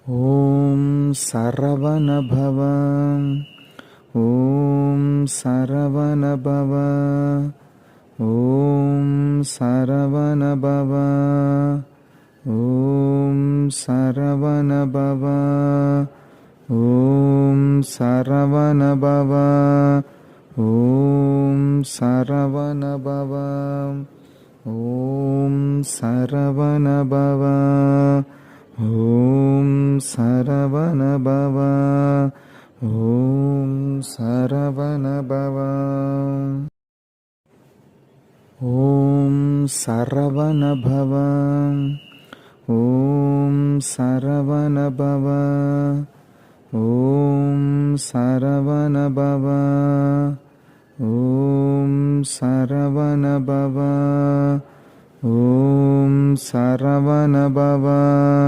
Om Saravanabhava. Om Saravanabhava. Om Saravanabhava. Om Saravanabhava. Om Saravanabhava. Om Saravanabhava. Om Saravanabhava. Om Saravanabhava. Om Saravanabhava. Om Saravanabhava. Om Saravanabhava. Om Saravanabhava. Om Saravanabhava. Om Saravanabhava.